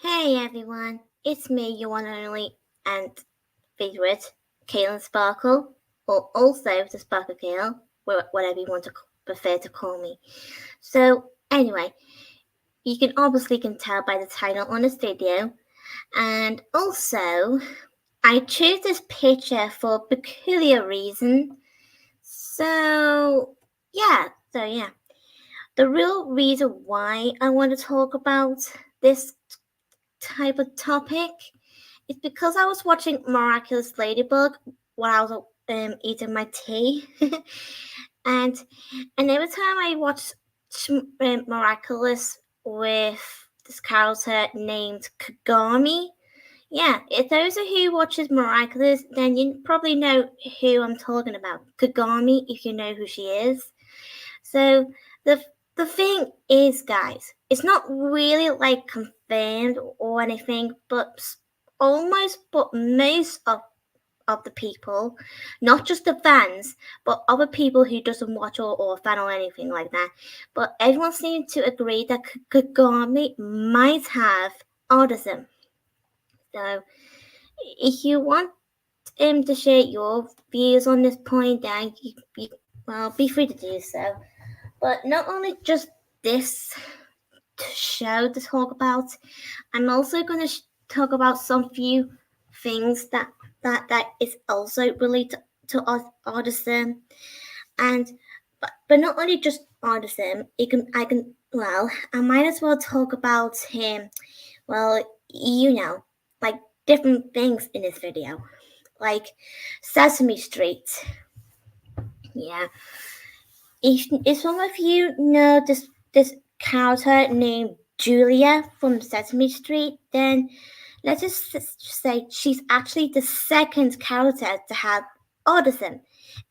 Hey everyone, it's me, your one and only and favourite, Kaylin Sparkle, or also the Sparkle Kale, whatever you want to prefer to call me. So anyway, you can obviously tell by the title on this video, and also I chose this picture for a peculiar reason. So yeah, the real reason why I want to talk about this type of topic. It's because I was watching Miraculous Ladybug while I was eating my tea, and every time I watch Miraculous with this character named Kagami, yeah, if those of who watches Miraculous, then you probably know who I'm talking about. Kagami, if you know who she is. So the the thing is, guys, it's not really like confirmed or anything, but most of the people, not just the fans, but other people who doesn't watch or fan or anything like that. But everyone seems to agree that Kagami might have autism. So if you want him to share your views on this point, then well, be free to do so. But not only just this show to talk about, I'm also going to talk about some few things that is also related to autism, and but not only just autism. I might as well talk about him. Well, like different things in this video, like Sesame Street. Yeah, if some of you know this character named Julia from Sesame Street, then let's just say she's actually the second character to have autism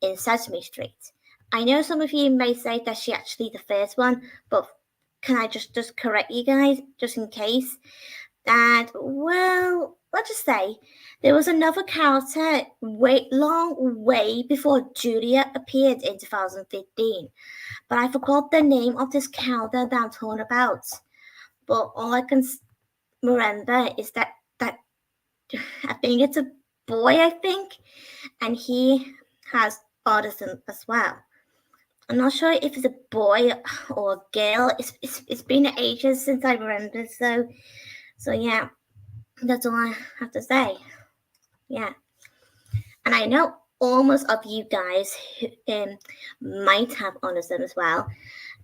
in Sesame Street. I know some of you may say that she's actually the first one, but can I just correct you guys, just in case? That, well, let's just say there was another character way before Julia appeared in 2015, but I forgot the name of this character that I'm talking about. But all I can remember is that I think it's a boy, and he has autism as well. I'm not sure if it's a boy or a girl. It's been ages since I remember, so yeah, that's all I have to say. Yeah, and I know almost of you guys might have autism as well,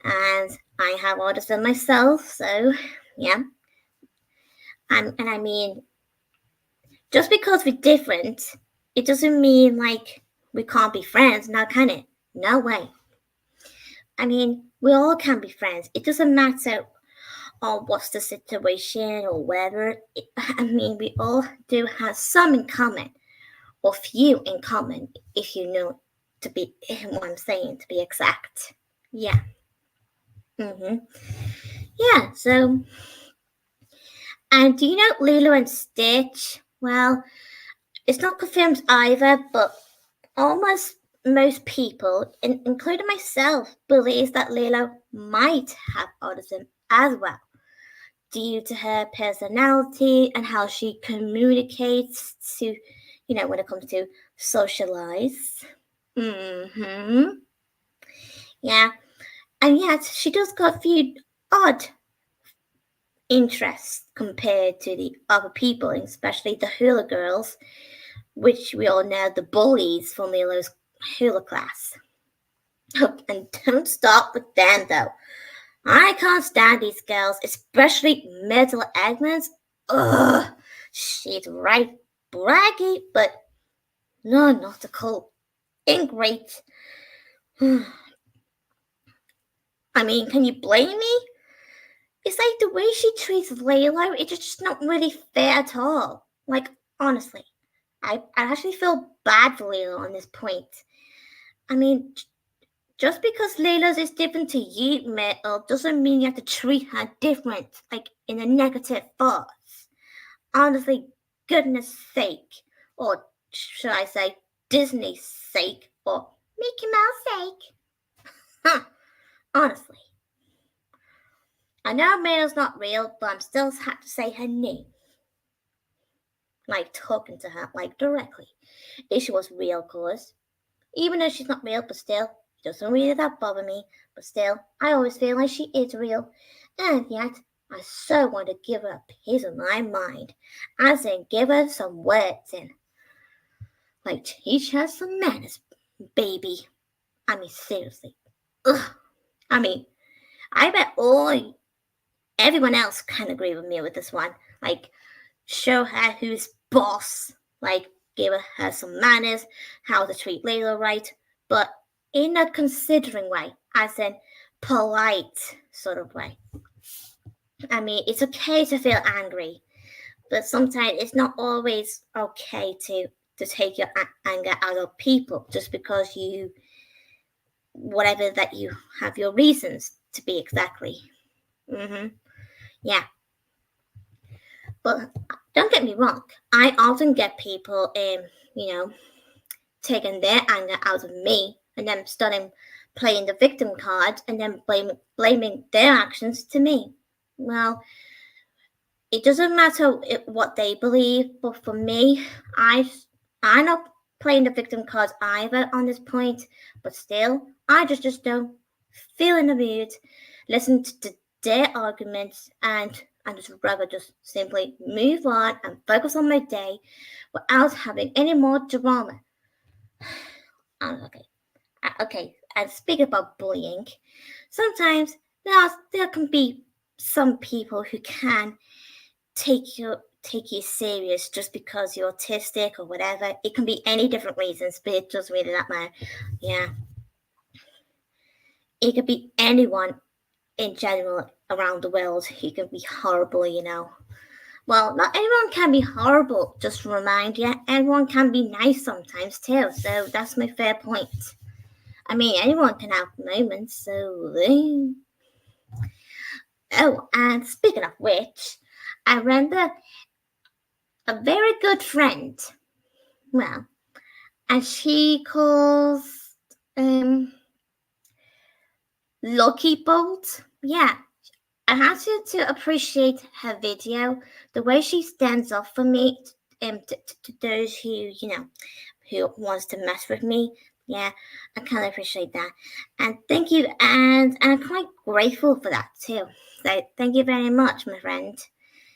and I have autism myself. So yeah, and I mean, just because we're different, it doesn't mean like we can't be friends. Now, can it? No way. I mean, we all can be friends. It doesn't matter what's the situation or whether. I mean, we all do have some in common, or few in common, if you know to be what I'm saying, to be exact. Yeah. Mhm. Yeah. So, and do you know Lilo and Stitch? Well, it's not confirmed either, but almost most people, including myself, believes that Lilo might have autism as well, due to her personality and how she communicates to, when it comes to socialize. Yeah, and yet she does got a few odd interests compared to the other people, especially the hula girls, which we all know the bullies from Lilo's hula class. And don't stop with them though. I can't stand these girls, especially Myrtle Edmonds. Ugh, she's right braggy, but no, not a cool ingrate. I mean, can you blame me? It's like the way she treats Layla, it's just not really fair at all. Like, honestly, I actually feel bad for Layla on this point. I mean, just because Layla's is different to you, Myrtle, doesn't mean you have to treat her different, like in a negative thoughts. Honestly, goodness sake, or should I say Disney's sake, or Mickey Mouse sake. Huh, honestly. I know May's not real, but I'm still had to say her name. Like talking to her, like directly. If she was real, of course. Even though she's not real, but still, it doesn't really that bother me. But still, I always feel like she is real. And yet, I so want to give her a piece of my mind. As in, give her some words and, like, teach her some manners, baby. I mean, seriously. Ugh. I mean, I bet everyone else can agree with me with this one. Like, show her who's boss. Like, give her some manners, how to treat Layla right, but in a considering way, as in polite sort of way. I mean, it's okay to feel angry, but sometimes it's not always okay to take your anger out of people just because you, whatever that you have your reasons to be exactly. Yeah. But don't get me wrong, I often get people, taking their anger out of me and then starting playing the victim card and then blaming their actions to me. Well, it doesn't matter what they believe, but for me, I'm not playing the victim card either on this point. But still, I just don't feel in the mood, listen to their arguments, and I just rather just simply move on and focus on my day without having any more drama. Okay. And speaking about bullying, sometimes there can be some people who can take you serious just because you're autistic or whatever. It can be any different reasons, but it doesn't really that matter. Yeah. It could be anyone in general around the world who can be horrible. Well, not everyone can be horrible, just to remind you. Everyone can be nice sometimes too, so that's my fair point. I mean, anyone can have moments, so... Oh, and speaking of which, I remember a very good friend. Well, and she calls Lucky Bolt. Yeah, I had to appreciate her video, the way she stands up for me, to those who wants to mess with me. Yeah, I kind of appreciate that, and thank you, and I'm quite grateful for that too. So thank you very much, my friend.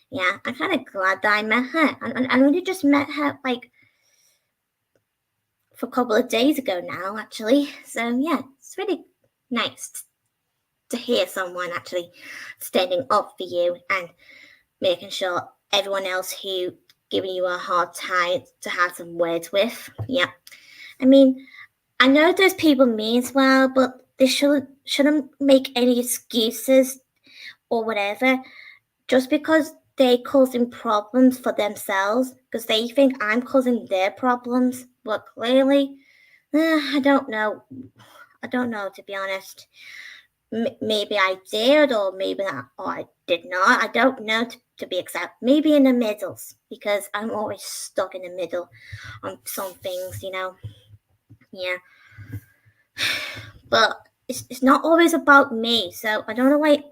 Yeah, I'm kind of glad that I met her. I only just met her like for a couple of days ago now, actually. So yeah, it's really nice to hear someone actually standing up for you and making sure everyone else who giving you a hard time to have some words with. Yeah, I mean, I know those people mean well, but they shouldn't make any excuses or whatever just because they causing problems for themselves because they think I'm causing their problems. But clearly, I don't know. I don't know, to be honest. Maybe I did, or maybe not, or I did not. I don't know to be exact. Maybe in the middles, because I'm always stuck in the middle on some things. Yeah. But it's not always about me, so I don't know why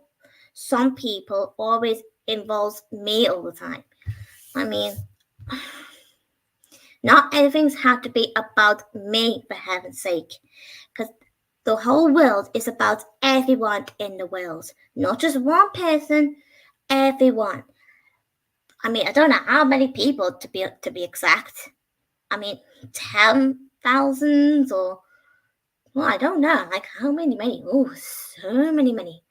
some people always involves me all the time. I mean, not everything's have to be about me, for heaven's sake, because the whole world is about everyone in the world, not just one person. Everyone. I mean, I don't know how many people to be exact. I mean, 10,000 or well, I don't know. Like how many? Oh, so many.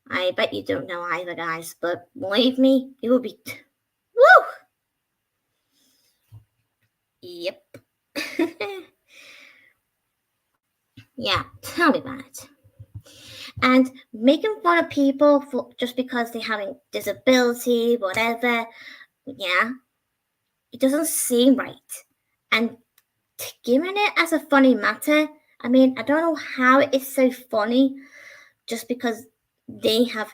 I bet you don't know either, guys. But believe me, it will be. Woo! Yep. Yeah, tell me about it. And making fun of people for just because they're having disability, whatever, yeah, it doesn't seem right. And giving it as a funny matter, I mean, I don't know how it is so funny just because they have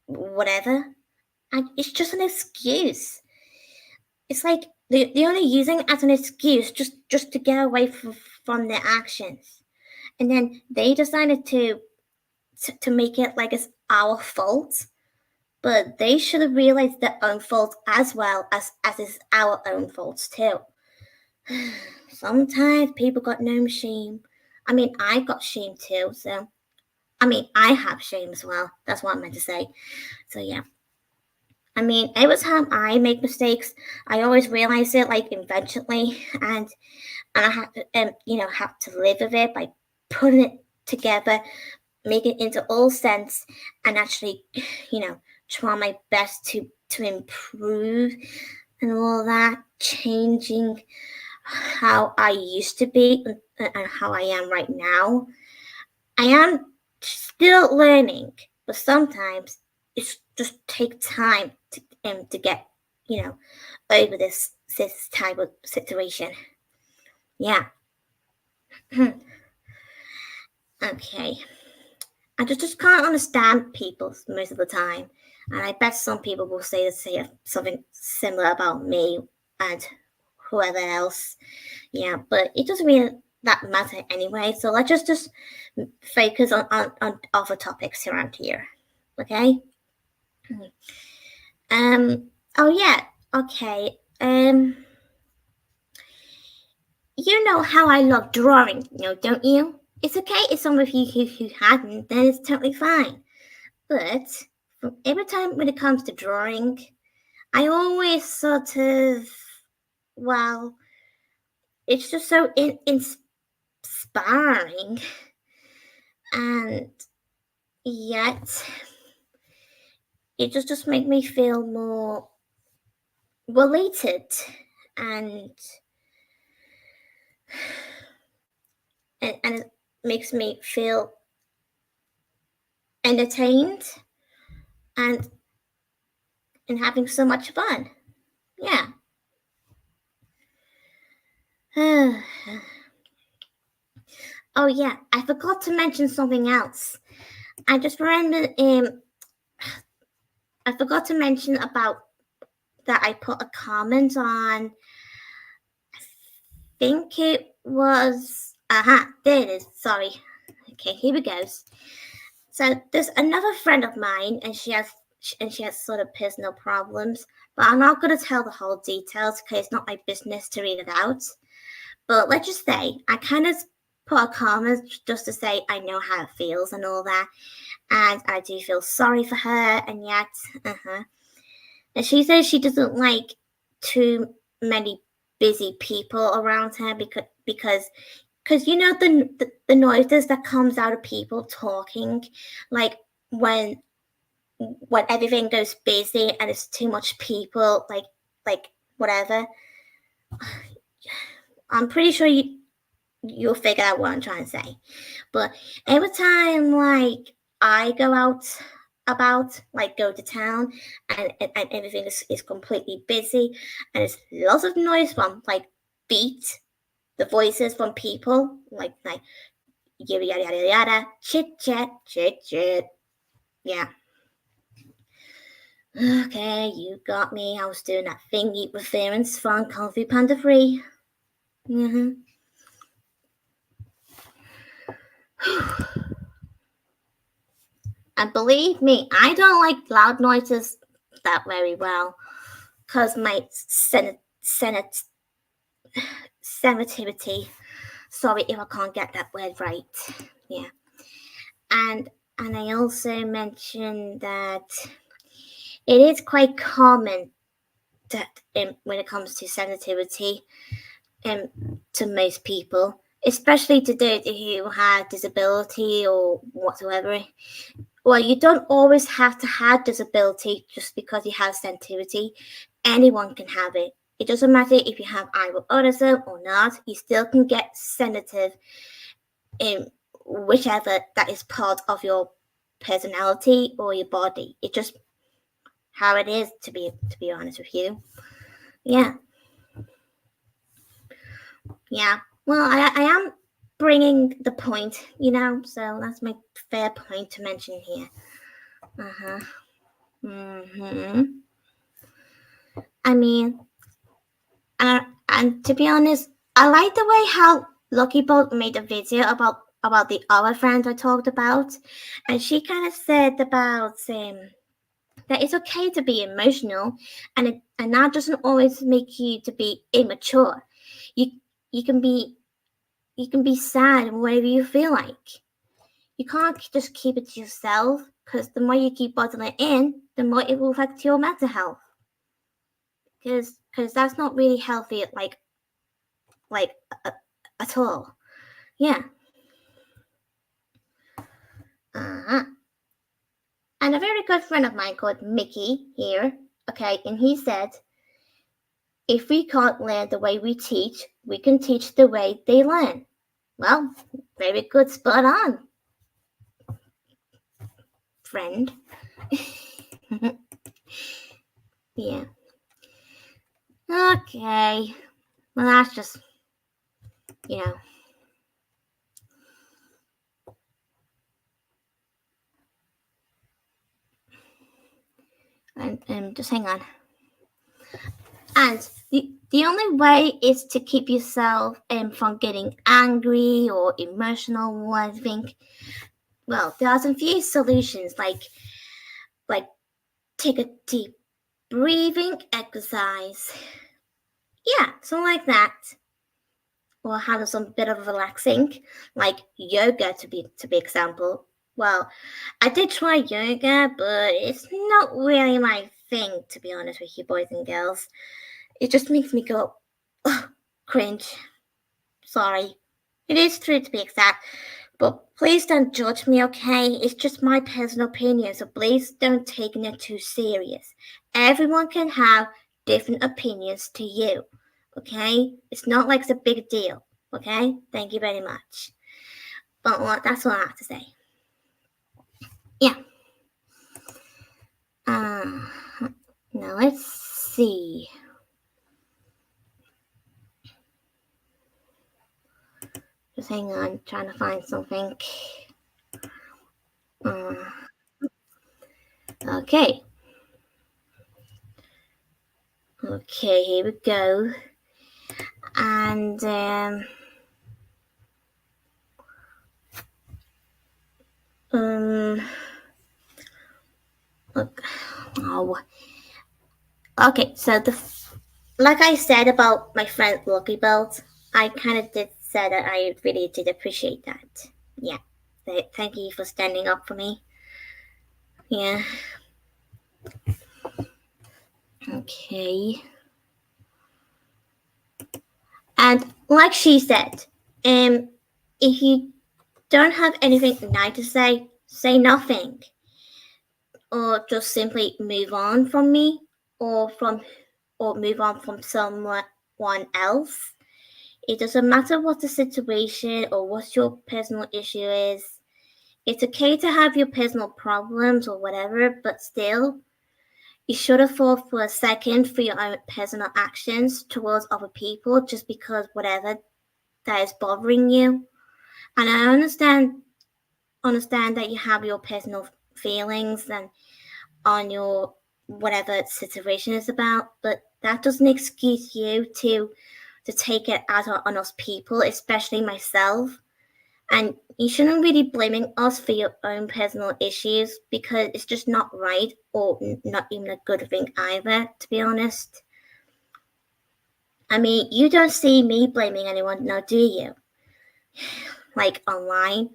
whatever. And it's just an excuse. It's like they're only using it as an excuse just to get away from their actions. And then they decided to make it like our fault, but they should have realized their own fault as well as is our own faults too. Sometimes people got no shame. I mean, I got shame too, so I mean, I have shame as well. That's what I meant to say. So yeah. I mean, every time I make mistakes, I always realize it like eventually, and I have to, have to live with it by putting it together, make it into all sense, and actually, try my best to improve and all that, changing how I used to be and how I am right now. I am still learning, but sometimes it just takes time to get over this type of situation. Yeah. Okay. I just can't understand people most of the time, and I bet some people will say something similar about me and whoever else. Yeah, but it doesn't really that matter anyway. So let's just focus on other topics around here. Okay. Oh yeah. Okay. You know how I love drawing, don't you? It's okay if some of you who hadn't, then it's totally fine. But every time when it comes to drawing, I always sort of, well, it's just so inspiring, and yet it just makes me feel more related, and and it makes me feel entertained and having so much fun. Yeah. Oh yeah, I forgot to mention something else. I just remembered I forgot to mention about that I put a comment on, I think it was, there it is, sorry. Okay, here we go. So there's another friend of mine, and she has sort of personal problems, but I'm not going to tell the whole details because it's not my business to read it out. But let's just say I kind of put a comment just to say I know how it feels and all that, and I do feel sorry for her, and yet, and she says she doesn't like too many busy people around her because the noises that comes out of people talking, like when everything goes busy and it's too much people, like whatever. I'm pretty sure you'll figure out what I'm trying to say. But every time like I go out about, like go to town, and everything is completely busy, and there's lots of noise from like the voices from people, like yada yada yada yada, chit chat, yeah. Okay, you got me. I was doing that thingy reference from Kung Fu Panda 3. And believe me, I don't like loud noises that very well, because my sensitivity. Sorry if I can't get that word right. Yeah, and I also mentioned that it is quite common that when it comes to sensitivity, to most people, especially to those who have disability or whatsoever. Well, you don't always have to have disability just because you have sensitivity. Anyone can have it. It doesn't matter if you have either autism or not. You still can get sensitive in whichever that is part of your personality or your body. It's just how it is, to be honest with you. Yeah. Well, I am bringing the point, so that's my fair point to mention here. I mean, and to be honest, I like the way how Lucky Bolt made a video about about the other friend I talked about, and she kind of said about that it's okay to be emotional, and that doesn't always make you to be immature. You you can be you can be sad whenever you feel like. You can't just keep it to yourself, because the more you keep bottling it in, the more it will affect your mental health. Because that's not really healthy, like uh, at all. Yeah. Uh-huh. And a very good friend of mine called Mickey here, okay, and he said, if we can't learn the way we teach, we can teach the way they learn. Well, very good, spot on, friend. Yeah. Okay. Well, that's just, you know. And just hang on. And the only way is to keep yourself from getting angry or emotional or anything. Well, there are some few solutions, like take a deep breathing exercise. Yeah, something like that. Or have some bit of relaxing, like yoga to be example. Well, I did try yoga, but it's not really my thing, to be honest with you, boys and girls. It just makes me go, oh, cringe. Sorry. It is true, to be exact. But please don't judge me, okay? It's just my personal opinion, so please don't take it too serious. Everyone can have different opinions to you, okay? It's not like it's a big deal, okay? Thank you very much. But that's all I have to say. Yeah. Uh, now let's see. Just hang on, trying to find something. Uh, okay. Okay, here we go. And look, oh, okay. So like I said about my friend Lucky Belt, I kind of did say that I really did appreciate that. Yeah, thank you for standing up for me. Yeah. Okay. And like she said, if you don't have anything nice to say nothing, or just simply move on from me, or move on from someone else. It doesn't matter what the situation or what your personal issue is. It's okay to have your personal problems or whatever, but still, you shouldn't fall for a second for your own personal actions towards other people just because whatever that is bothering you. And I understand that you have your personal feelings and on your whatever situation is about, but that doesn't excuse you to take it out on us people, especially myself. And you shouldn't really blaming us for your own personal issues, because it's just not right, or not even a good thing either, to be honest. I mean, you don't see me blaming anyone now, do you? Like online.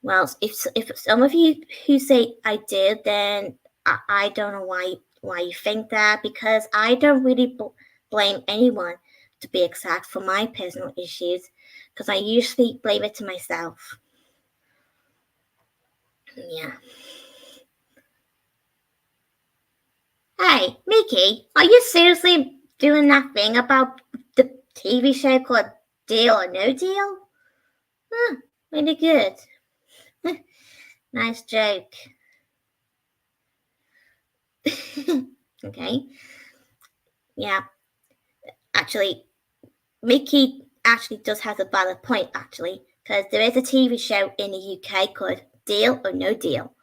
Well, if some of you who say I did, then I don't know why you think that, because I don't really blame anyone, to be exact, for my personal issues, because I usually blame it to myself. Yeah. Hey, Mickey, are you seriously doing that thing about the TV show called Deal or No Deal? Huh, really good. Nice joke. Okay. Yeah. Actually, Mickey actually does have a valid point, actually, because there is a TV show in the UK called Deal or No Deal.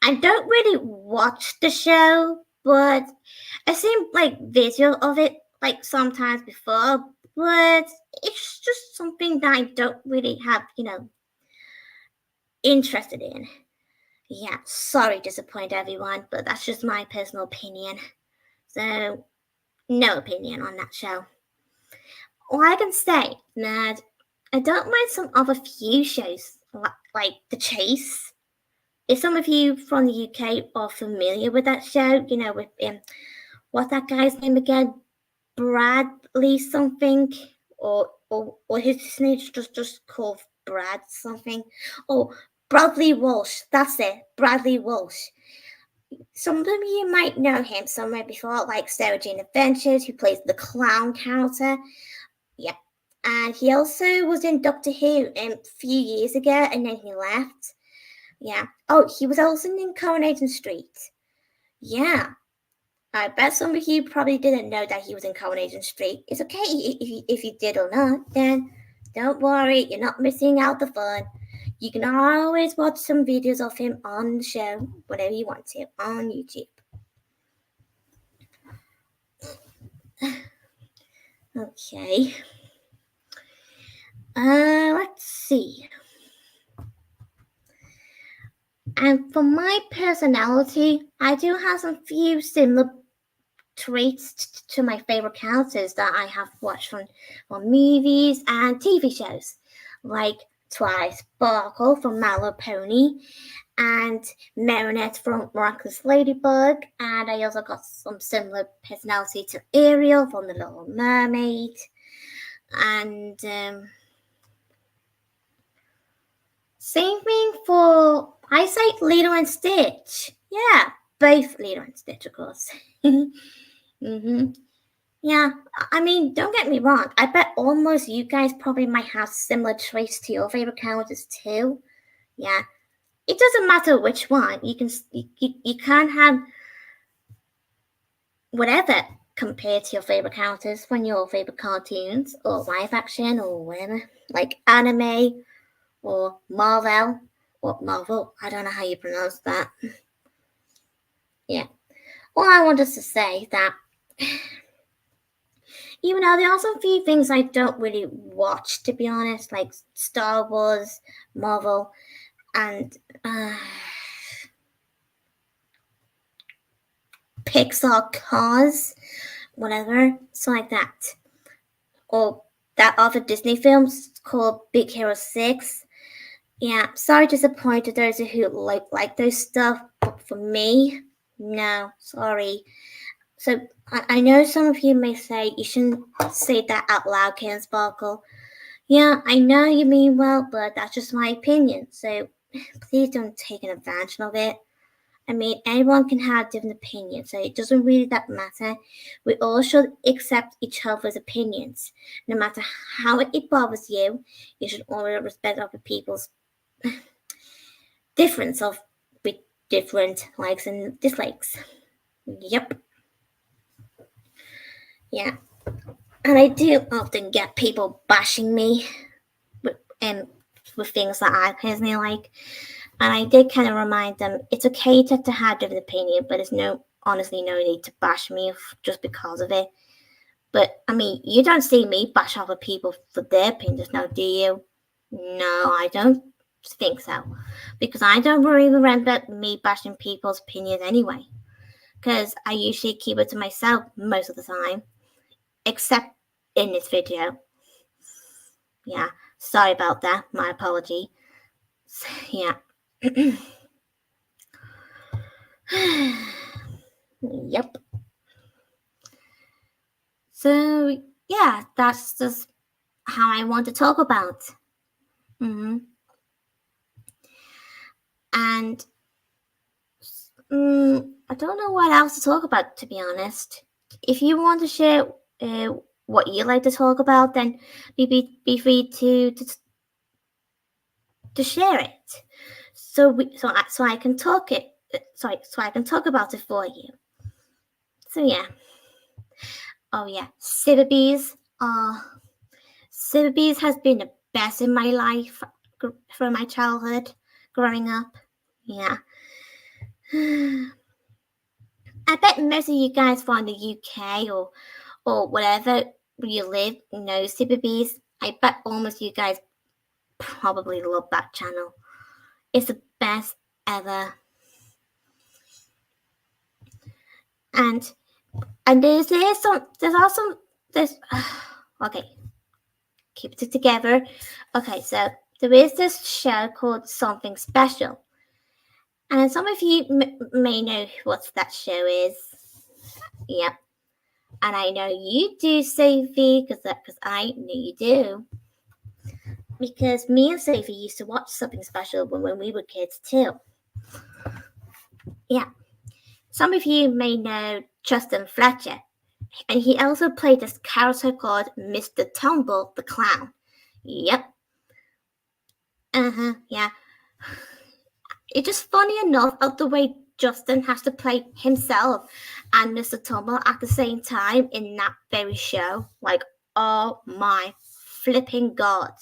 I don't really watch the show, but I've seen like video of it like sometimes before, but it's just something that I don't really have, interested in. Yeah, sorry to disappoint everyone, but that's just my personal opinion. So, no opinion on that show. All I can say that I don't mind some other few shows, like The Chase. If some of you from the UK are familiar with that show, with what's that guy's name again? Bradley something, or his name's just called Brad something. Oh, Bradley Walsh. That's it, Bradley Walsh. Some of you might know him somewhere before, like Sarah Jane Adventures, who plays the clown character. Yeah. And he also was in Doctor Who a few years ago, and then he left. Yeah. Oh, he was also in Coronation Street. Yeah. I bet some of you probably didn't know that he was in Coronation Street. It's okay if you did or not, then don't worry, you're not missing out the fun. You can always watch some videos of him on the show whenever you want to on YouTube. Okay. Let's see. And for my personality, I do have some few similar traits to my favorite characters that I have watched from movies and TV shows, like Twilight Sparkle from My Little Pony and Marinette from Miraculous Ladybug, and I also got some similar personality to Ariel from The Little Mermaid, and same thing for I say Lilo and Stitch. Yeah, both Lilo and Stitch, of course. Yeah, I mean, don't get me wrong. I bet almost you guys probably might have similar traits to your favorite characters too. Yeah, it doesn't matter which one. You can have whatever compared to your favorite characters from your favorite cartoons or live action or whatever, like anime or Marvel. Or Marvel. I don't know how you pronounce that. Yeah. Well, I wanted to say that even though there are some few things I don't really watch, to be honest, like Star Wars, Marvel, and Pixar Cars, whatever, so like that. Or that other Disney films called Big Hero 6. Yeah, sorry to disappoint those who like those stuff, but for me, no, sorry. So I know some of you may say you shouldn't say that out loud, Karen Sparkle. Yeah, I know you mean well, but that's just my opinion. So please don't take an advantage of it. I mean, anyone can have different opinions, so it doesn't really that matter. We all should accept each other's opinions, no matter how it bothers you. You should always respect other people's difference of with different likes and dislikes. Yep. Yeah. And I do often get people bashing me with things that I personally like. And I did kind of remind them it's okay to have different opinion, but there's honestly no need to bash me just because of it. But I mean, you don't see me bash other people for their opinions now, do you? No, I don't think so. Because I don't really remember me bashing people's opinions anyway. Because I usually keep it to myself most of the time. Except in this video. Yeah, sorry about that. My apology. Yeah. Yep. So, yeah, that's just how I want to talk about. And I don't know what else to talk about, to be honest. If you want to share what you like to talk about, then be free to share it. So I can talk it. So I can talk about it for you. So yeah. Oh yeah, Ciberbees. Ciberbees has been the best in my life from my childhood, growing up. Yeah. I bet most of you guys from the UK or wherever you live know Ciberbees. I bet almost you guys probably love that channel. is the best ever. And there's also there's okay, keep it together. Okay, so there is this show called Something Special, and some of you may know what that show is. Yep, and I know you do, Sophie, because I know you do. Because me and Sophie used to watch Something Special when we were kids too. Yeah, some of you may know Justin Fletcher, and he also played this character called Mr. Tumble the Clown. Yep. Yeah. It's just funny enough of the way Justin has to play himself and Mr. Tumble at the same time in that very show. Like, oh my flipping god.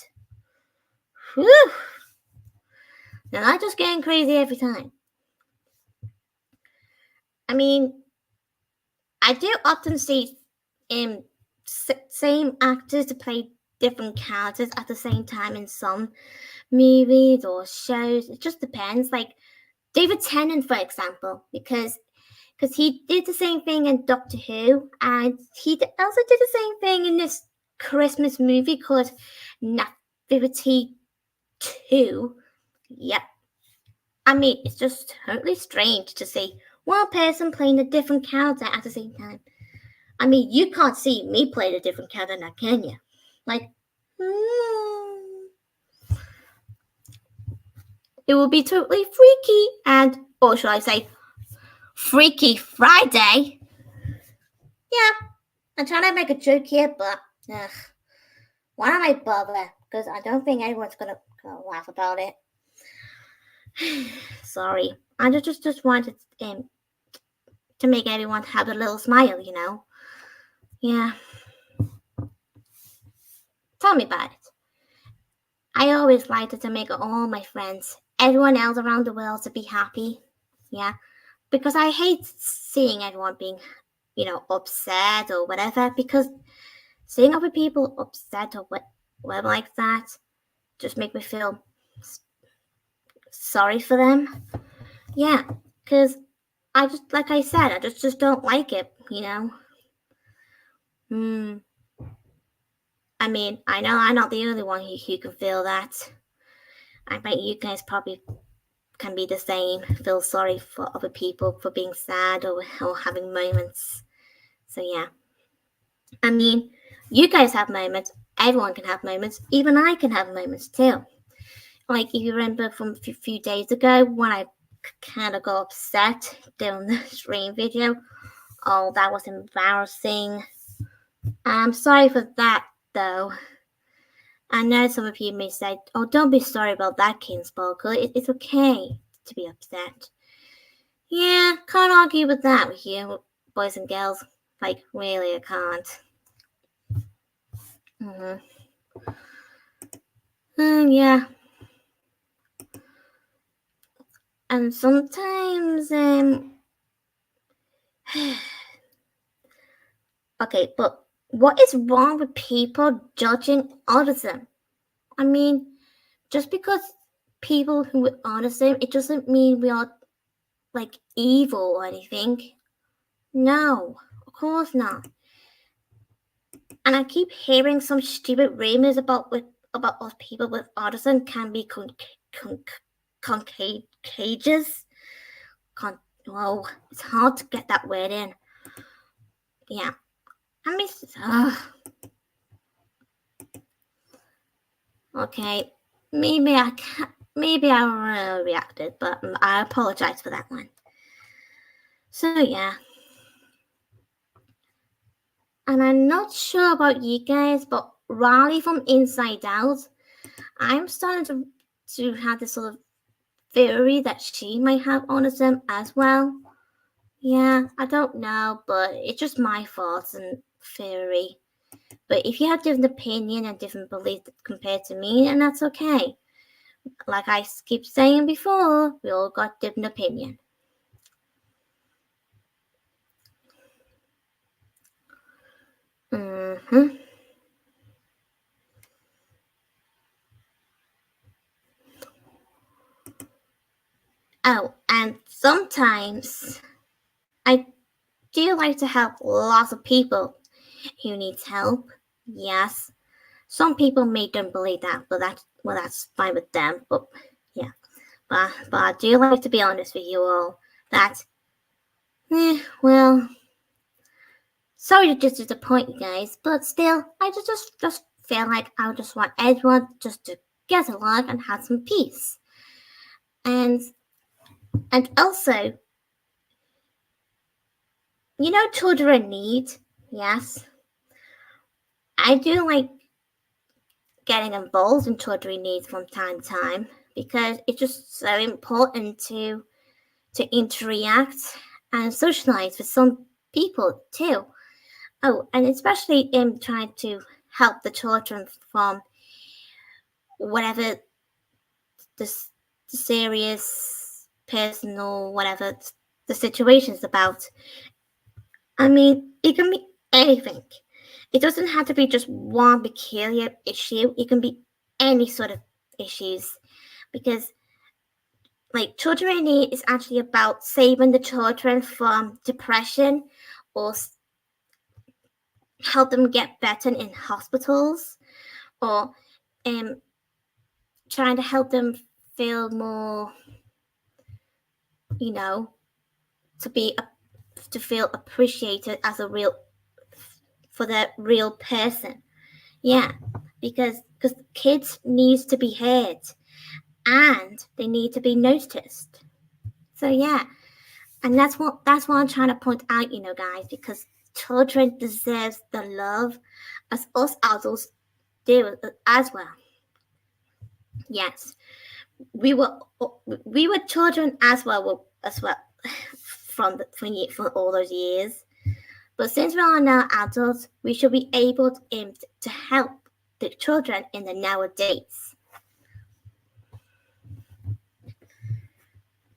Whew. Now I'm just getting crazy every time. I mean, I do often see same actors to play different characters at the same time in some movies or shows. It just depends. Like David Tennant, for example, because he did the same thing in Doctor Who, and he also did the same thing in this Christmas movie called Nativity 2. Yep. I mean, it's just totally strange to see one person playing a different character at the same time. I mean, you can't see me playing a different character now, can you? Like, it will be totally freaky and, or should I say, Freaky Friday. Yeah, I'm trying to make a joke here, but why don't I bother? Because I don't think anyone's gonna laugh about it. Sorry, I just wanted to make everyone have a little smile, you know. Yeah. Tell me about it. I always liked to make all my friends, everyone else around the world, to be happy. Yeah, because I hate seeing everyone being, upset or whatever. Because seeing other people upset or whatever like that just make me feel sorry for them. Yeah, because I just, like I said, I just don't like it, you know. I mean, I know I'm not the only one who can feel that. I bet you guys probably can be the same, feel sorry for other people for being sad or having moments. So yeah. I mean, you guys have moments, everyone can have moments, even I can have moments too. Like, if you remember from a few days ago when I kind of got upset doing the stream video, oh, that was embarrassing. I'm sorry for that, though. I know some of you may say, oh, don't be sorry about that, King Sparkle. It's okay to be upset. Yeah, can't argue with that with you, boys and girls. Like, really, I can't. Yeah. And sometimes, okay, but what is wrong with people judging autism? I mean, just because people who are autism, it doesn't mean we are like evil or anything. No, of course not. And I keep hearing some stupid rumors about us people with autism can be contagious. Whoa, it's hard to get that word in. Yeah, I mean, okay, maybe I reacted, but I apologize for that one. So yeah, and I'm not sure about you guys, but Riley from Inside Out, I'm starting to have this sort of theory that she might have autism as well. Yeah, I don't know, but it's just my thoughts and theory. But if you have different opinion and different beliefs compared to me, then that's okay. Like I keep saying before, we all got different opinion. Oh, and sometimes I do like to help lots of people who needs help. Yes, some people may don't believe that, but that's fine with them. But yeah, but I do like to be honest with you all that. Well, sorry to just disappoint you guys, but still, I just feel like I just want everyone just to get along and have some peace. And also, children need, yes. I do like getting involved in children needs from time to time because it's just so important to interact and socialize with some people too. Oh, and especially in trying to help the children from whatever the, the serious, personal, whatever the situation's about. I mean, it can be anything. It doesn't have to be just one peculiar issue. It can be any sort of issues because like children in need is actually about saving the children from depression or help them get better in hospitals or trying to help them feel more, you know, to be to feel appreciated as a real for their real person. Yeah, because kids needs to be heard and they need to be noticed. So yeah, and that's what I'm trying to point out, guys, because children deserve the love as us adults do as well. Yes, we were we were children as well from all those years. But since we are now adults, we should be able to help the children in the nowadays.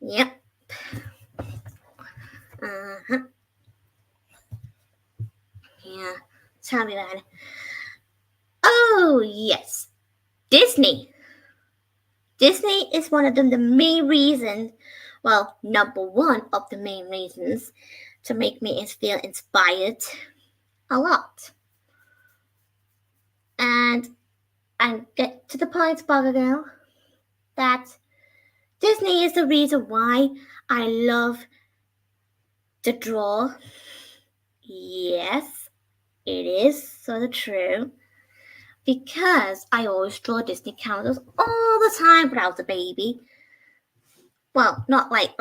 Yep. Uh-huh. Yeah. Tell me about it. Oh, yes. Disney. Disney is one of the main reasons, well, number one of the main reasons to make me feel inspired a lot. And get to the point, Bugger Girl, that Disney is the reason why I love to draw. Yes, it is sort of true. Because I always draw Disney characters all the time when I was a baby. Well, not like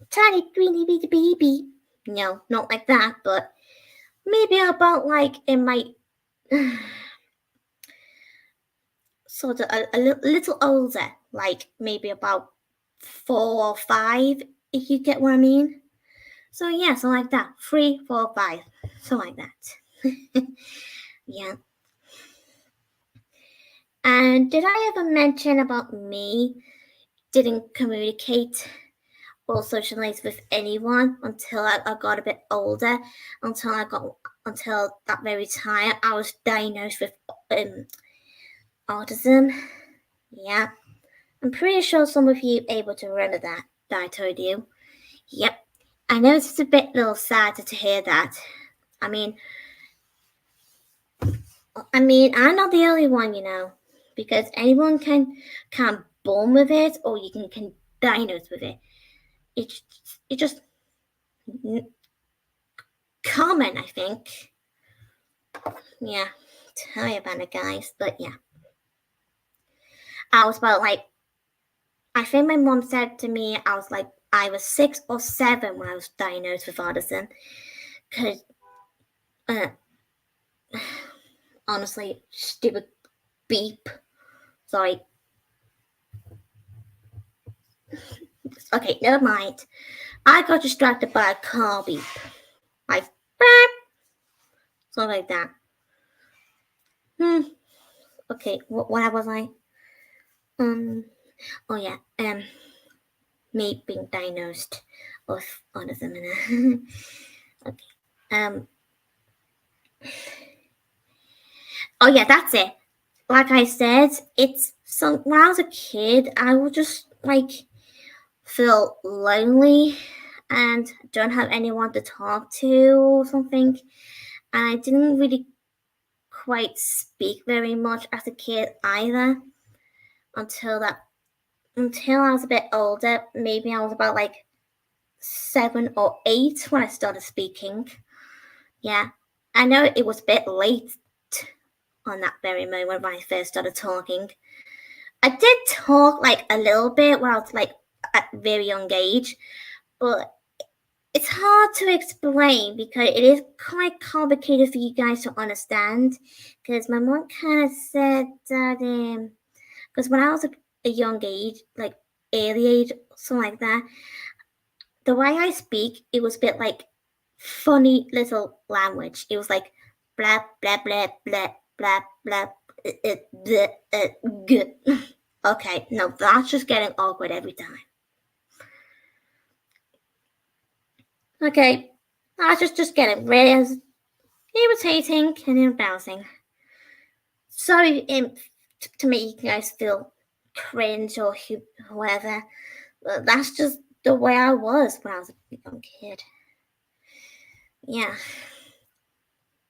tiny greeny bitty baby. No, not like that, but maybe about like in my sort of a little older, like maybe about 4 or 5, if you get what I mean. So yeah, so like that, 3, 4, 5, so like that. Yeah. And did I ever mention about me didn't communicate or socialize with anyone until I got a bit older, until that very time I was diagnosed with autism. Yeah, I'm pretty sure some of you able to remember that I told you. Yep, I know it's a bit little sad to hear that. I mean, I'm not the only one, because anyone can born with it or you can diagnose with it. It's just common, I think. Yeah, tell you about it, guys. But yeah, I was about like, I think my mom said to me, I was 6 or 7 when I was diagnosed with autism. Cause, honestly, stupid beep. Sorry. Okay, never mind. I got distracted by a car beep. Like, beep. Something like that. Okay, what was I? Oh yeah, me being diagnosed with autism. Okay. Oh yeah, that's it. Like I said, it's so when I was a kid, I was just like feel lonely and don't have anyone to talk to or something. And I didn't really quite speak very much as a kid either until I was a bit older. Maybe I was about like 7 or 8 when I started speaking. Yeah, I know it was a bit late on that very moment when I first started talking. I did talk like a little bit when I was like at a very young age, but it's hard to explain because it is quite complicated for you guys to understand. Because my mom kind of said that because when I was a young age, like early age, something like that, the way I speak, it was a bit like funny little language. It was like blah blah blah blah blah blah. Good. Okay, no, that's just getting awkward every time. Okay, that's just getting really irritating and embarrassing. Sorry to make you guys feel cringe or whatever. That's just the way I was when I was a young kid. Yeah.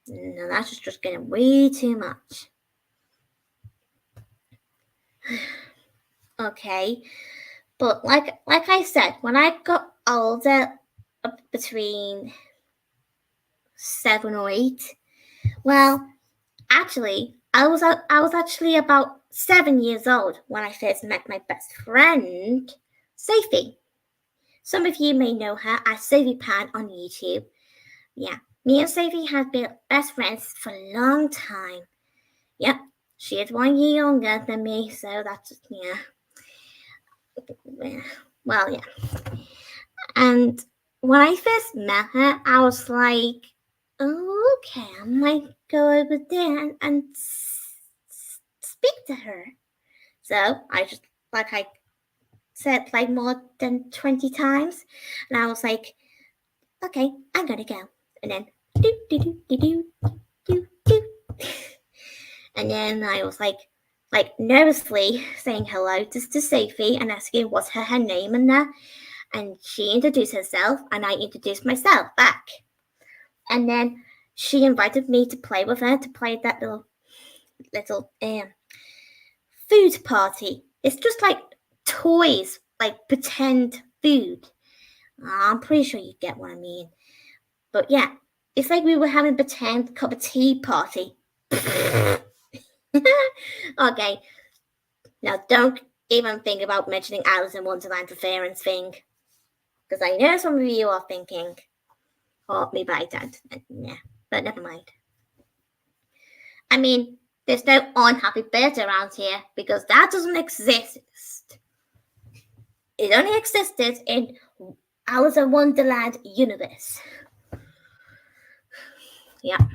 No, that's just getting way too much. Okay. But like I said, when I got older, between 7 or 8, well, actually, I was actually about 7 years old when I first met my best friend, Sophie. Some of you may know her as Sophie Pan on YouTube. Yeah, me and Sophie have been best friends for a long time. Yep, she is 1 year younger than me, so that's, yeah. Well, yeah. And when I first met her, I was like, oh, okay, I might go over there and speak to her. So I just, like I said, like more than 20 times, and I was like, okay, I'm gonna go. And then, do, do, do, do, do, do, do. And then I was like nervously saying hello to Sophie and asking what's her name and that. And she introduced herself, and I introduced myself back. And then she invited me to play with her, to play that little food party. It's just like toys, like pretend food. I'm pretty sure you get what I mean. But yeah, it's like we were having a pretend cup of tea party. Okay, now don't even think about mentioning Alice in Wonderland interference thing. Because I know some of you are thinking, or maybe I don't. Yeah, but never mind. I mean, there's no unhappy bird around here because that doesn't exist. It only existed in Alice in Wonderland universe. Yeah.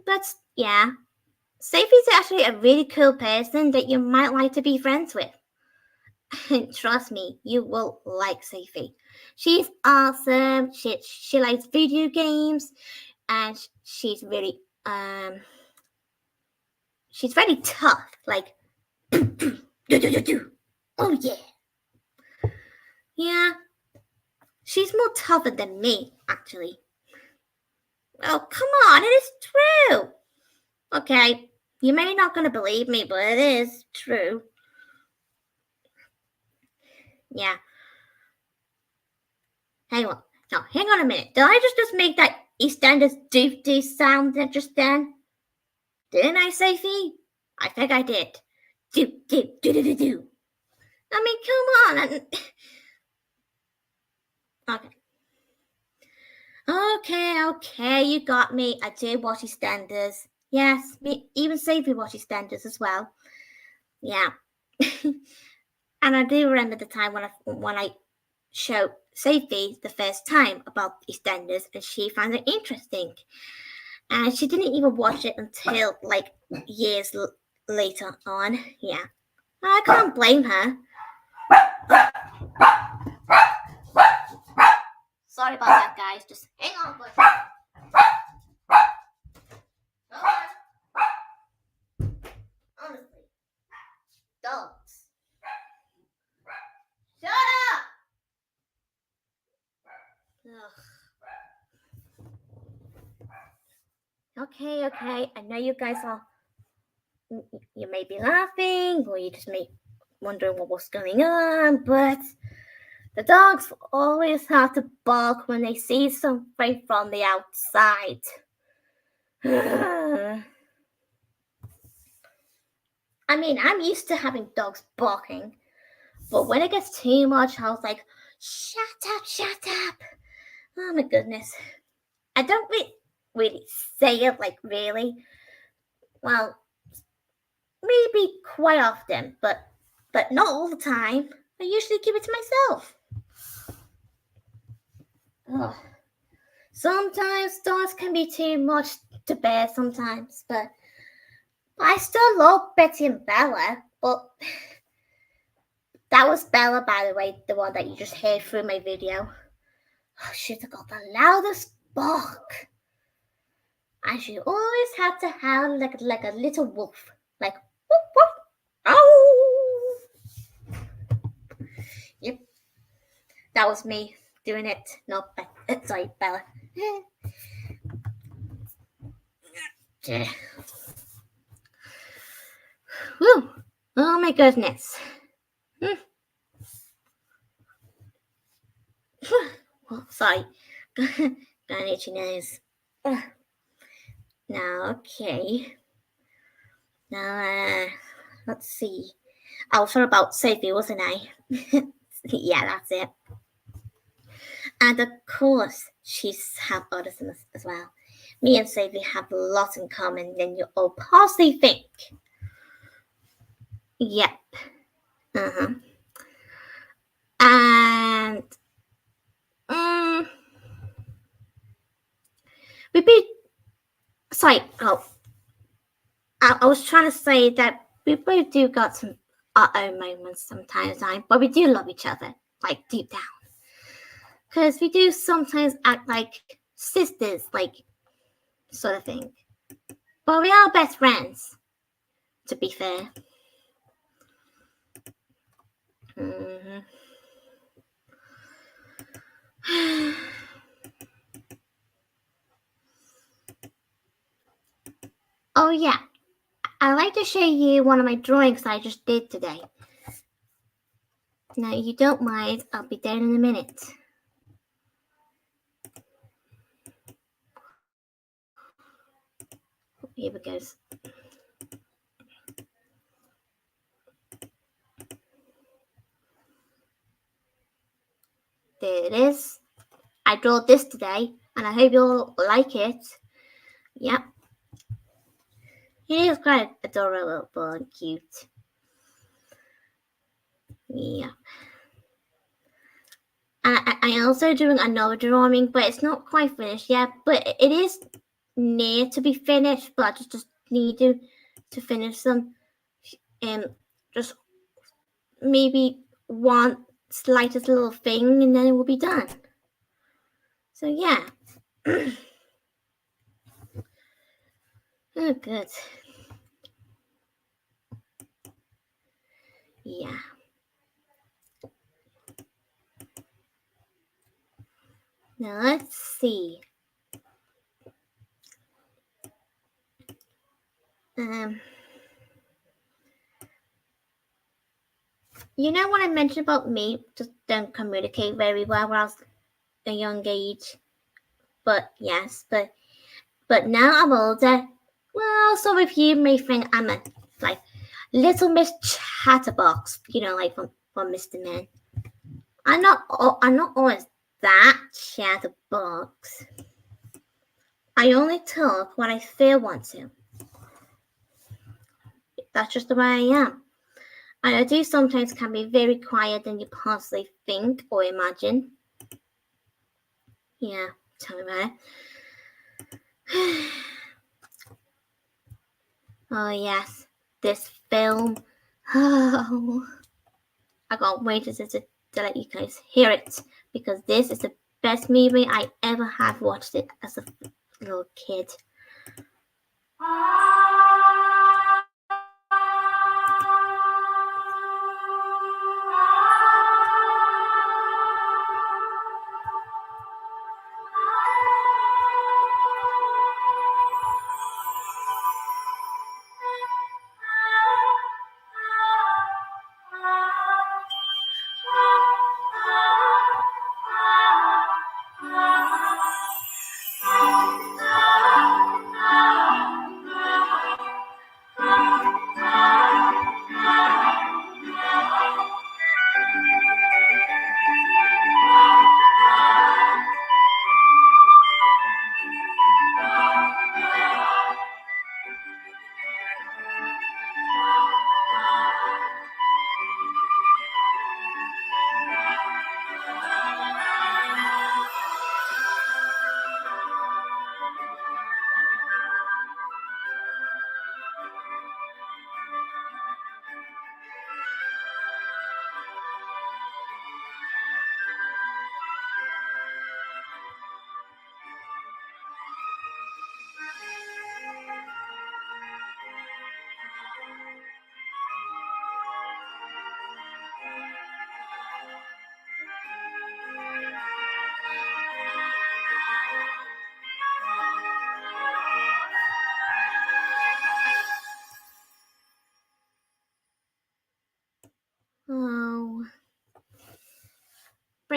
But yeah, Sophie's actually a really cool person that you might like to be friends with. Trust me, you will like Sophie. She's awesome. She likes video games, and she's very tough. Like, oh yeah, yeah. She's more tougher than me, actually. Oh, come on, it is true. Okay, you may not gonna believe me, but it is true. Yeah. Hang on. Now, hang on a minute. Did I just make that EastEnders doo-doo sound just then? Didn't I, Sophie? I think I did. Do-do-do-do-do-do. I mean, come on. Okay, you got me. I do watch EastEnders. Yes, even Sophie watches EastEnders as well. Yeah. And I do remember the time when I showed Sophie the first time about EastEnders, and she found it interesting. And she didn't even watch it until like years later on. Yeah. I can't blame her. Sorry about that, guys. Just hang on. Honestly, dogs. Okay, I know you guys are, you may be laughing or you just may wondering what was going on, but the dogs always have to bark when they see something from the outside. I mean, I'm used to having dogs barking, but when it gets too much, I was like, shut up. Oh my goodness. I don't really say it like really. Well, maybe quite often, but not all the time. I usually keep it to myself. Ugh. Sometimes dogs can be too much to bear sometimes, but I still love Betty and Bella. But that was Bella, by the way, the one that you just heard through my video. She's got the loudest bark. And she always had to howl like a little wolf. Like, whoop, whoop, ow! Yep, that was me doing it. No, sorry, Bella. Whew. Oh my goodness. Oh, sorry. Got an itchy nose. Now, okay. Now, let's see. I was talking about Sophie, wasn't I? Yeah, that's it. And of course, she's have autism as well. Me and Sophie have lots in common than you all possibly think. Yep. Uh-huh. And we be sorry. Oh, I was trying to say that we both do got some our own moments sometimes, but we do love each other, like deep down. Because we do sometimes act like sisters, like sort of thing. But we are best friends, to be fair. Mm-hmm. Oh yeah, I'd like to show you one of my drawings I just did today. Now, you don't mind, I'll be there in a minute. Here it goes. There it is. I drew this today, and I hope you'll like it. Yep. It is quite adorable and cute. Yeah. And I also doing another drawing, but it's not quite finished yet. But it is near to be finished. But I just need to finish them, and just maybe one slightest little thing, and then it will be done. So yeah. Oh, good. Yeah. Now let's see. You know what I mentioned about me just don't communicate very well when I was a young age. But yes, but now I'm older. Well, some of you may think I'm a like little Miss Chatterbox, like from Mr. Man. I'm not always that chatterbox. I only talk when I feel want to. That's just the way I am. And I do sometimes can be very quiet than you possibly think or imagine. Yeah, tell me about it. Oh yes, this film. Oh, I can't wait to let you guys hear it because this is the best movie I ever have watched it as a little kid.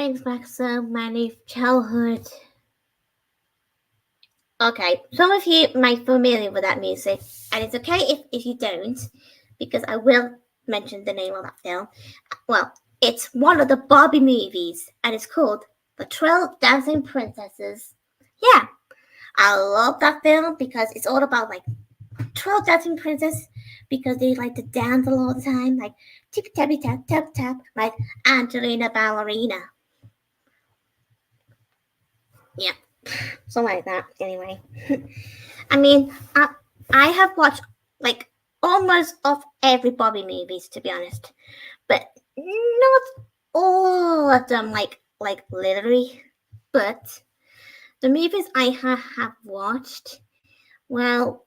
brings back so many childhood. Okay, some of you might be familiar with that music, and it's okay if you don't, because I will mention the name of that film. Well, it's one of the Barbie movies, and it's called The 12 Dancing Princesses. Yeah, I love that film because it's all about like 12 dancing princesses because they like to dance all the time, like tippy tappy tap tap tap, like Angelina Ballerina. Yeah, something like that. Anyway, I mean, I have watched like almost of every Barbie movies to be honest, but not all of them like literally. But the movies I have watched, well,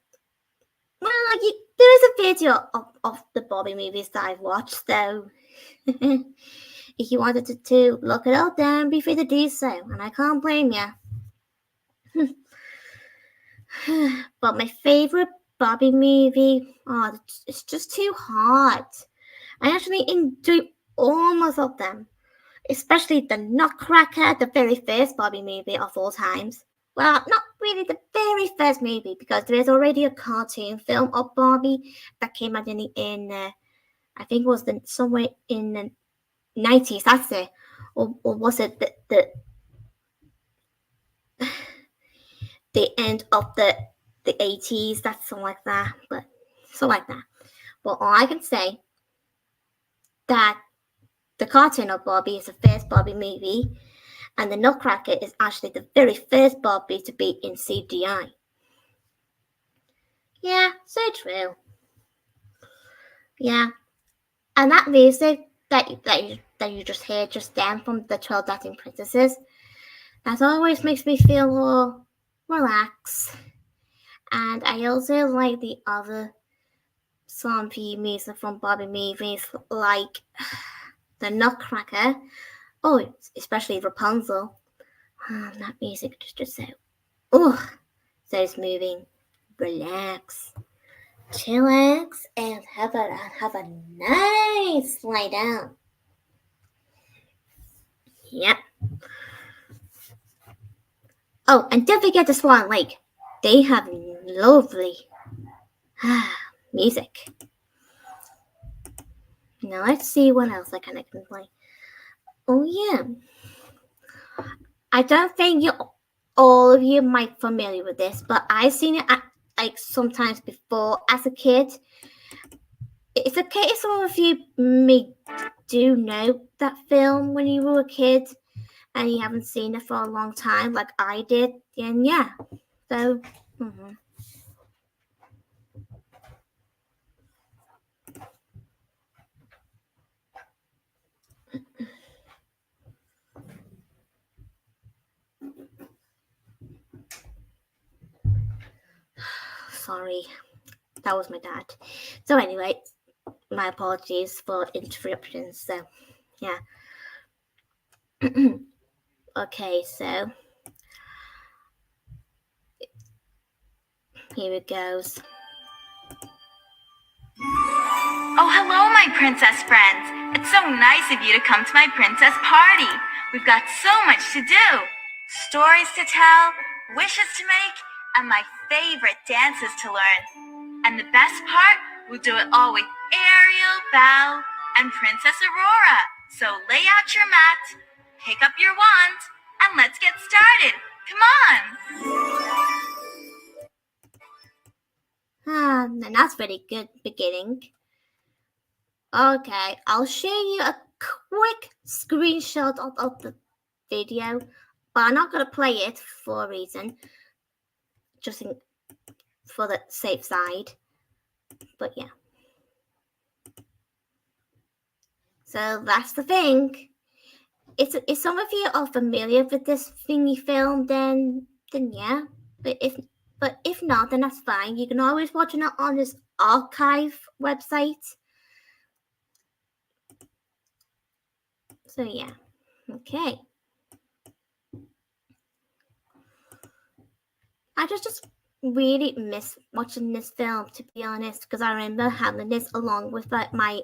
like there is a video of the Barbie movies that I've watched, though. If you wanted to look it up, then be free to do so, and I can't blame you. But my favorite Barbie movie, oh, it's just too hard. I actually enjoy almost of them, especially the Nutcracker, the very first Barbie movie of all times. Well, not really the very first movie because there's already a cartoon film of Barbie that came out in I think it was somewhere in the 90s. That's it, or was it the end of the 80s? That's something like that, but something like that. Well, all I can say that the cartoon of Barbie is the first Barbie movie, and the Nutcracker is actually the very first Barbie to be in CGI. Yeah, so true. Yeah, and that music that you just heard just then from the 12 Dancing Princesses, that always makes me feel more relaxed. And I also like the other zombie music from Barbie movies, like the Nutcracker. Oh, especially Rapunzel. That music is just so smoothing. Relax, chillax, and have a nice lie down. Yep. Oh, and don't forget the Swan Lake. They have lovely music. Now let's see what else I can play. Oh yeah, I don't think all of you might be familiar with this, but I've seen it like sometimes before as a kid. It's okay if some of you may do know that film when you were a kid and you haven't seen it for a long time, like I did. And yeah, so. Sorry, that was my dad. So anyway, my apologies for interruptions. So yeah. Okay, so here it goes. Oh, hello, my princess friends. It's so nice of you to come to my princess party. We've got so much to do. Stories to tell, wishes to make, and my favorite dances to learn. And the best part, we'll do it all with Ariel, Belle, and Princess Aurora. So lay out your mat, pick up your wand, and let's get started. Come on. And that's very good beginning. Okay, I'll show you a quick screenshot of the video, but I'm not going to play it for a reason, just for the safe side. But yeah. So that's the thing. If some of you are familiar with this thingy film, then yeah. But if not, then that's fine. You can always watch it on this archive website. So yeah. Okay. I just really miss watching this film, to be honest, because I remember having this along with my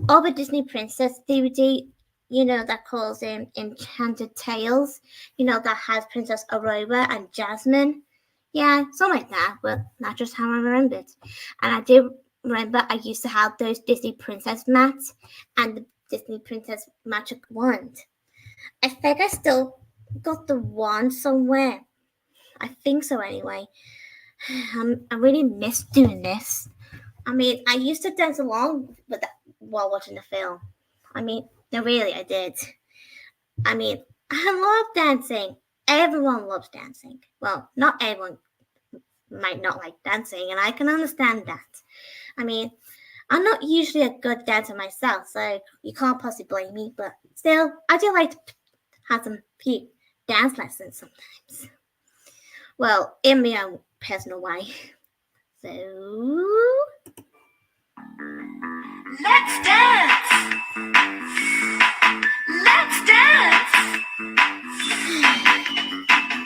other Disney Princess DVD that calls Enchanted Tales, that has Princess Aurora and Jasmine. Yeah, something like that, but not just how I remember it. And I do remember I used to have those Disney Princess mats and the Disney Princess Magic Wand. I think I still got the wand somewhere. I think so anyway. I really miss doing this. I mean, I used to dance along with that while watching the film. I mean, no, really, I did. I mean, I love dancing. Everyone loves dancing. Well, not everyone might not like dancing, and I can understand that. I mean, I'm not usually a good dancer myself, so you can't possibly blame me, but still, I do like to have some few dance lessons sometimes. Well, in my own personal way. So, Let's dance! Let's dance!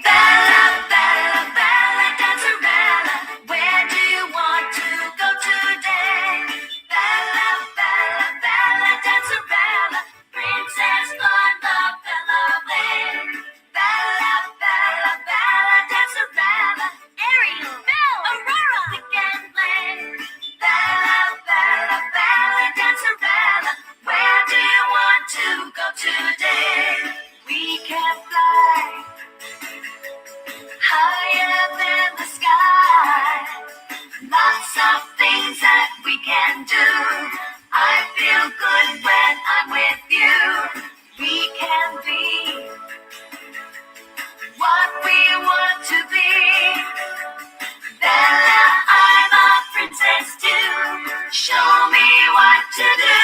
Bella, Bella, Bella, Dancerella, where do you want to go today? Bella, Bella, Bella, Dancerella, Princess Bella, Bella, Way. Bella, Bella, Bella, Dancerella, Ariel, Belle, Aurora, Wick and Blade. Bella, Bella, Bella, Dancerella, where do you want to go today? We can fly higher than the sky. Lots of things that we can do. I feel good when I'm with you. We can be what we want to be. Bella, I'm a princess too. Show me what to do.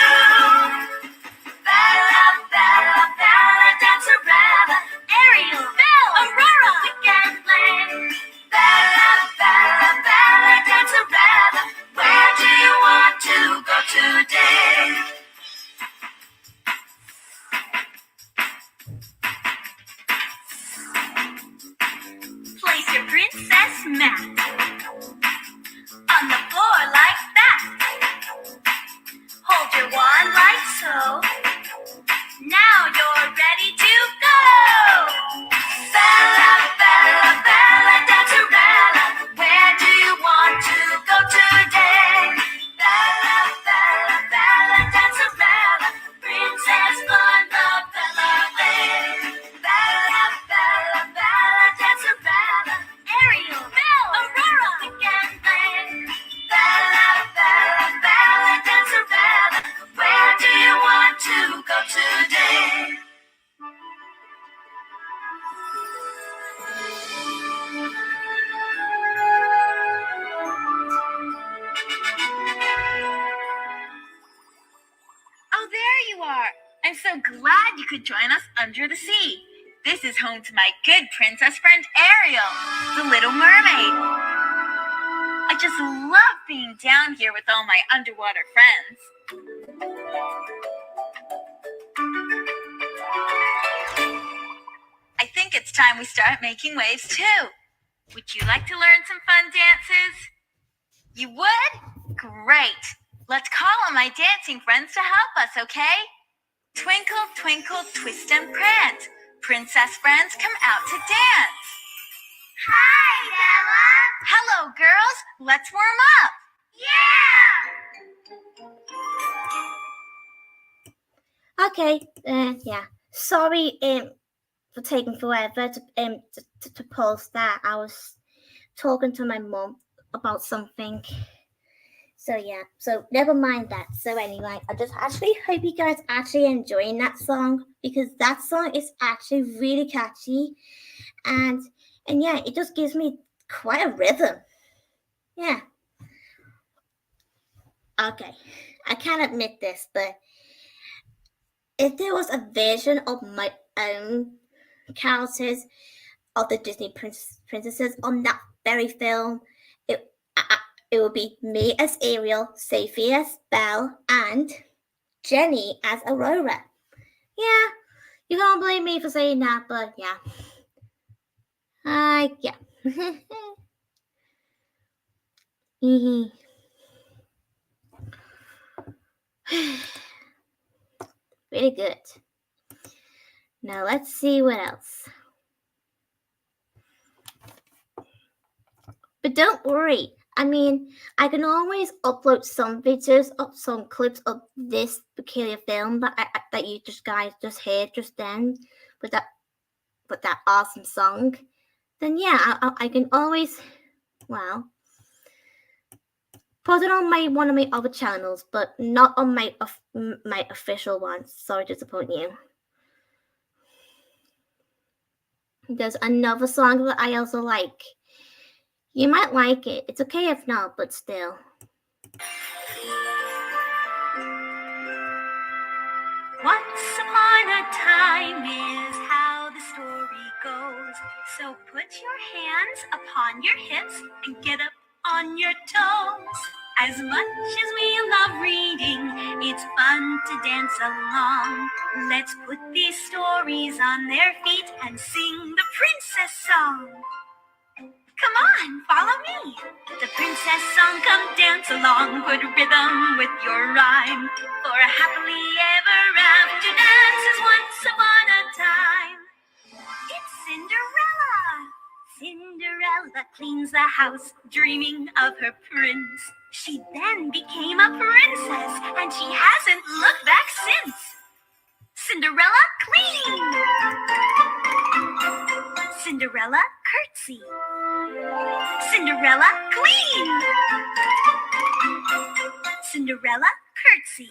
Bella, Bella, Bella, Dancerella, Ariel, Belle, Aurora, Wick and Blade. Bella, Bella, Bella, Dancerella, where do you want to go today? Place your princess mat on the floor like that. Hold your wand like so. Now you're ready to go! Bella, Bella, Bella, Dancerella, where do you want to go today? Bella, Bella, Bella, Dancerella, Princess Bella, Bella, Way. Bella, Bella, Bella, Dancerella, Ariel, Belle, Aurora, Wick and Blade. Bella, Bella, Bella, Dancerella, where do you want to go today? Oh, there you are. I'm so glad you could join us under the sea. This is home to my good princess friend Ariel, the little mermaid. I just love being down here with all my underwater friends. I think it's time we start making waves too. Would you like to learn some fun dances? You would? Great. Let's call on my dancing friends to help us, okay? Twinkle, twinkle, twist and prance. Princess friends come out to dance. Hi, Bella. Hello, girls. Let's warm up. Yeah! okay, yeah. Sorry, for taking forever to post that. I was talking to my mom about something. So yeah, so never mind that. So anyway, I just actually hope you guys actually enjoying that song because that song is actually really catchy, and yeah, it just gives me quite a rhythm. Yeah. Okay, I can't admit this, but if there was a version of my own characters of the Disney princesses on that very film, it it would be me as Ariel, Sophie as Belle, and Jenny as Aurora. Yeah, you can't blame me for saying that, but yeah. Yeah. Really good. Now let's see what else. But don't worry. I mean, I can always upload some videos of some clips of this peculiar film that you guys just heard just then, with that awesome song. Then yeah, I can always, well, put it on one of my other channels, but not on my official one. Sorry to disappoint you. There's another song that I also like. You might like it. It's okay if not, but still. Once upon a time is how the story goes. So put your hands upon your hips and get up on your toes. As much as we love reading, it's fun to dance along. Let's put these stories on their feet and sing the princess song. Come on, follow me. The princess song, come dance along. Put rhythm with your rhyme. For a happily ever after dance is once upon a time. It's Cinderella. Cinderella cleans the house, dreaming of her prince. She then became a princess, and she hasn't looked back since. Cinderella clean. Cinderella curtsy. Cinderella clean. Cinderella curtsy.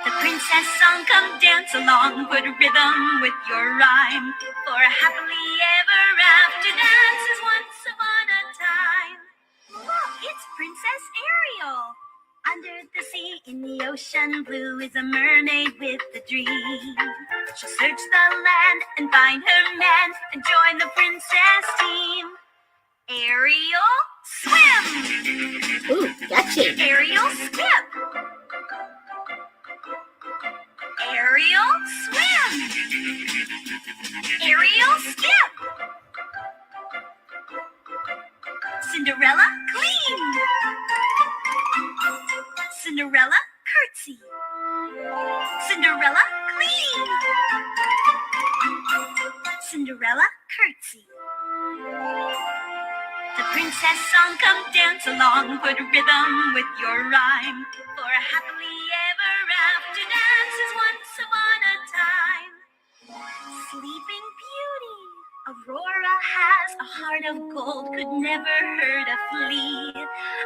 The princess song, come dance along. Put rhythm with your rhyme. For a happily ever after dance is once upon a time. Look, it's Princess Ariel. Under the sea, in the ocean blue, is a mermaid with a dream. She'll search the land and find her man and join the princess team. Ariel, swim! Ooh, gotcha. Ariel, skip! Ariel, swim! Ariel, skip! Cinderella, clean! Cinderella, curtsy! Cinderella, clean! Cinderella, curtsy! The princess song, come dance along. Put rhythm with your rhyme. For a happily ever after dance is once upon a time. Sleeping Beauty. Aurora has a heart of gold, could never hurt a flea.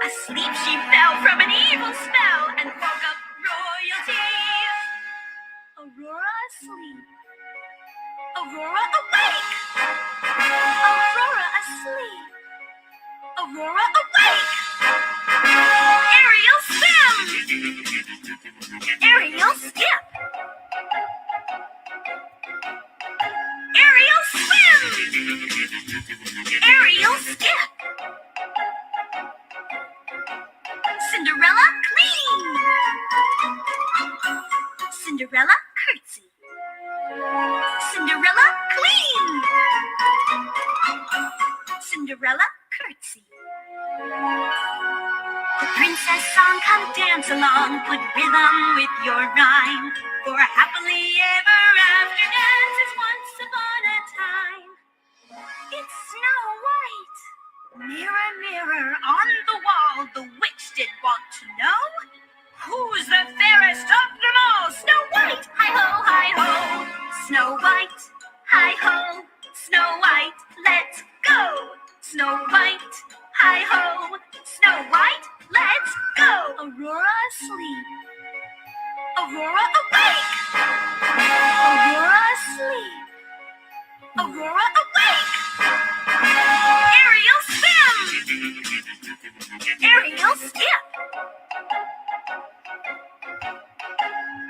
Asleep she fell from an evil spell and woke up royalty. Aurora asleep. Aurora awake. Aurora asleep. Aurora awake! Ariel swim! Ariel skip! Ariel swim! Ariel skip! Cinderella clean! Cinderella curtsy! Cinderella clean! Cinderella curtsy! The princess song, come dance along. Put rhythm with your rhyme. For a happily ever after dance is once upon a time. It's Snow White. Mirror, mirror on the wall, the witch did want to know. Who's the fairest of them all? Snow White, hi-ho, hi-ho. Snow White, hi-ho. Snow White, let's go. Snow White, hi-ho. Snow White, let's go. Aurora asleep. Aurora awake. Aurora asleep. Aurora awake. Ariel swim. Ariel skip.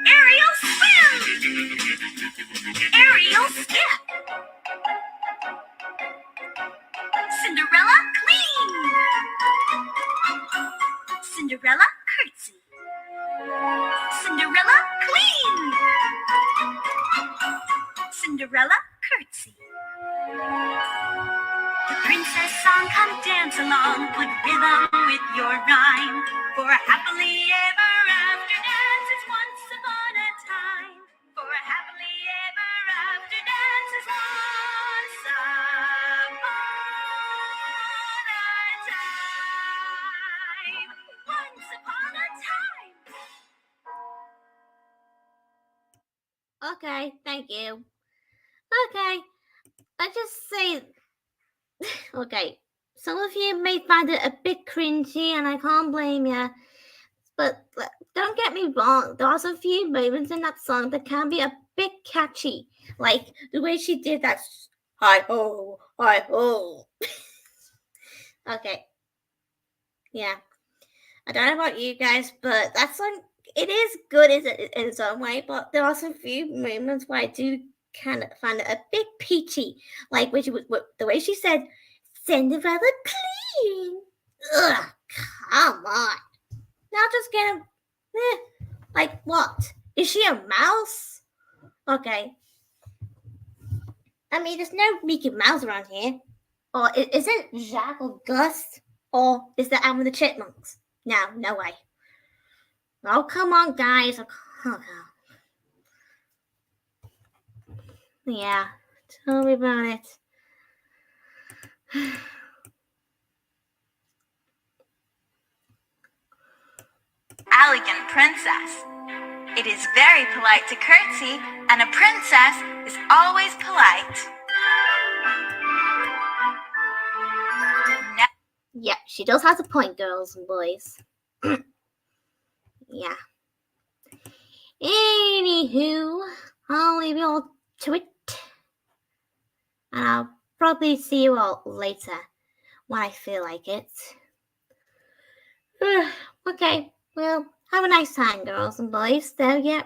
Ariel swim. Ariel skip. Cinderella clean. Cinderella curtsy. Cinderella clean. Cinderella curtsy. The princess song, come dance along. Put rhythm with your rhyme. For a happily ever after dance is once upon a time. For a happily Okay, thank you. Okay, I just say, okay, some of you may find it a bit cringy, and I can't blame you. But don't get me wrong, there are some few moments in that song that can be a bit catchy, like the way she did that hi ho, hi ho. Okay, yeah. I don't know about you guys, but that song, it is good in its own way, but there are some few moments where I do kind of find it a bit peachy, like when the way she said Cinderella clean. Ugh, come on. Now just get like what? Is she a mouse? Okay. I mean, there's no Mickey Mouse around here. Or is it Jacques or Gus? Or is that Alvin the Chipmunks? No, no way. Oh, come on, guys. Oh, yeah, tell me about it. Elegant princess. It is very polite to curtsy, and a princess is always polite. Yeah, she does have a point, girls and boys. Yeah. Anywho, I'll leave you all to it. And I'll probably see you all later when I feel like it. Okay, well, have a nice time, girls and boys. So, yeah.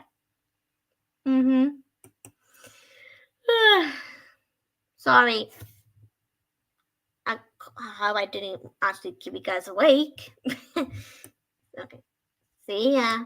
Sorry. How I didn't actually keep you guys awake. Okay. See ya.